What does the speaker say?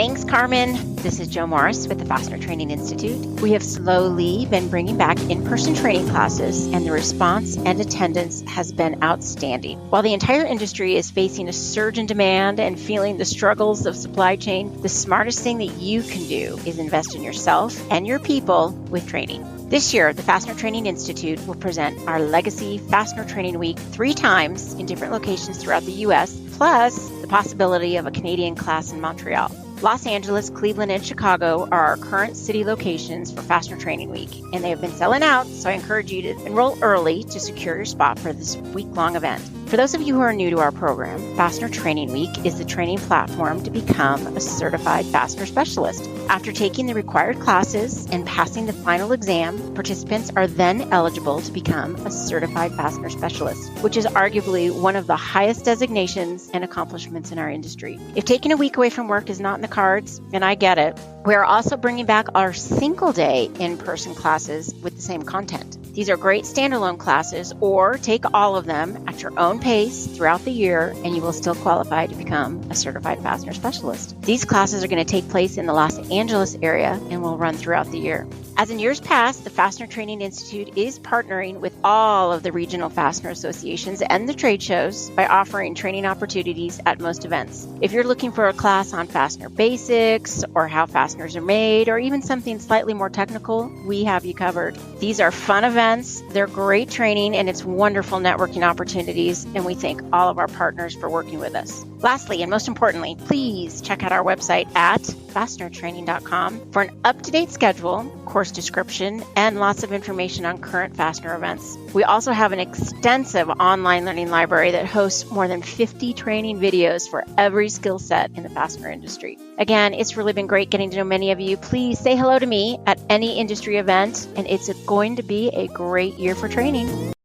Thanks, Carmen. This is Jo Morris with the Fastener Training Institute. We have slowly been bringing back in-person training classes, and the response and attendance has been outstanding. While the entire industry is facing a surge in demand and feeling the struggles of supply chain, the smartest thing that you can do is invest in yourself and your people with training. This year, the Fastener Training Institute will present our Legacy Fastener Training Week 3 times in different locations throughout the U.S., plus the possibility of a Canadian class in Montreal. Los Angeles, Cleveland, and Chicago are our current city locations for Fastener Training Week, and they have been selling out, so I encourage you to enroll early to secure your spot for this week-long event. For those of you who are new to our program, Fastener Training Week is the training platform to become a certified fastener specialist. After taking the required classes and passing the final exam, participants are then eligible to become a certified fastener specialist, which is arguably one of the highest designations and accomplishments in our industry. If taking a week away from work is not in the cards, and I get it, we are also bringing back our single-day in-person classes with the same content. These are great standalone classes, or take all of them at your own pace throughout the year, and you will still qualify to become a certified fastener specialist. These classes are going to take place in the Los Angeles area and will run throughout the year. As in years past, the Fastener Training Institute is partnering with all of the regional fastener associations and the trade shows by offering training opportunities at most events. If you're looking for a class on fastener basics or how fasteners are made, or even something slightly more technical, we have you covered. These are fun events, they're great training, and it's wonderful networking opportunities, and we thank all of our partners for working with us. Lastly, and most importantly, please check out our website at fastenertraining.com for an up-to-date schedule, course description, and lots of information on current fastener events. We also have an extensive online learning library that hosts more than 50 training videos for every skill set in the fastener industry. Again, it's really been great getting to know many of you. Please say hello to me at any industry event, and it's going to be a great year for training.